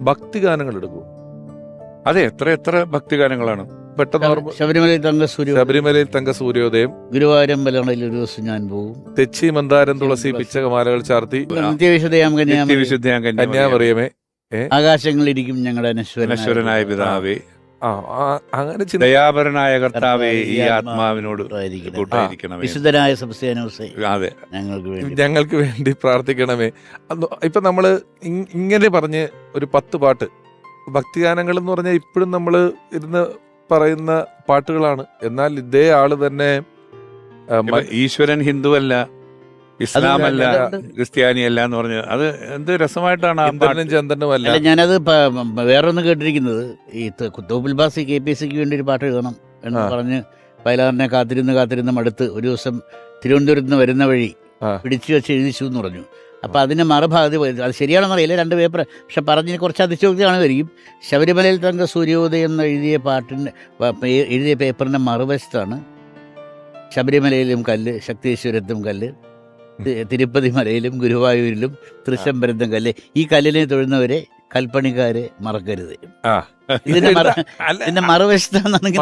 ഭക്തിഗാനങ്ങൾ എടുക്കൂ. അതെ, എത്ര ഭക്തിഗാനങ്ങളാണ്. പെട്ടെന്ന് ശബരിമലയിൽ തങ്ക സൂര്യോദയം, ഗുരുവായൂരമ്പലങ്ങളിൽ ഒരു ദിവസം ഞാൻ പോകും, തെച്ചി മന്ദാരം തുളസി പിച്ചകമാലകൾ ചാർത്തി, നിത്യവിശുദ്ധയാം കന്യാമറിയമേ, ആകാശങ്ങളിരിക്കും ഞങ്ങളുടെ അനശ്വരനായ പിതാവേ, അങ്ങനെ ദയാപരനായ കർത്താവേ, ഈ ആത്മാവിനോട് കൂട്ടായിരിക്കണമേ, വിശുദ്ധനായ സെബസ്ത്യാനോസേ, അതെ, ഞങ്ങൾക്ക് വേണ്ടി പ്രാർത്ഥിക്കണമേ. ഇപ്പൊ നമ്മള് ഇങ്ങനെ പറഞ്ഞ് ഒരു 10 പാട്ട് ഭക്തിഗാനങ്ങൾ എന്ന് പറഞ്ഞാൽ ഇപ്പോഴും നമ്മൾ ഇരുന്ന് പറയുന്ന പാട്ടുകളാണ്. എന്നാൽ ഇതേ ആള് തന്നെ ഈശ്വരൻ ഹിന്ദുവല്ല, ഇസ്ലാമല്ല, ക്രിസ്ത്യാനിയല്ല എന്ന് പറഞ്ഞു. അത് എന്ത് രസമായിട്ടാണ്. ചന്ദ്രനുമല്ല. ഞാനത് വേറൊന്ന് കേട്ടിരിക്കുന്നത്, ഈ തോപ്പിൽ ബാസി KPSCക്ക് വേണ്ടി ഒരു പാട്ട് എഴുതണം എന്ന് പറഞ്ഞ് വയലാറിനെ കാത്തിരുന്ന് മടുത്ത് ഒരു ദിവസം തിരുവനന്തപുരത്ത് നിന്ന് വരുന്ന വഴി പിടിച്ചു വെച്ച് എഴുതിച്ചു എന്ന് പറഞ്ഞു. അപ്പം അതിന് മറുഭാഗത്ത് അത് ശരിയാണെന്ന് അറിയില്ല, 2 പേപ്പർ. പക്ഷെ പറഞ്ഞതിന് കുറച്ച് അതിശോക്തി കാണുമായിരിക്കും. ശബരിമലയിൽ തങ്ക സൂര്യോദയം എന്ന് എഴുതിയ പേപ്പറിൻ്റെ മറുവശത്താണ് ശബരിമലയിലും കല്ല്, ശക്തീശ്വരത്തും കല്ല്, തിരുപ്പതി മലയിലും ഗുരുവായൂരിലും തൃശംബരത്തും കല്ല്, ഈ കല്ലിനെ തൊഴുന്നവരെ കൽപ്പണിക്കാരെ മറക്കരുത്. ഇതിന്റെ മറുവശത്താണെന്നാണെങ്കിൽ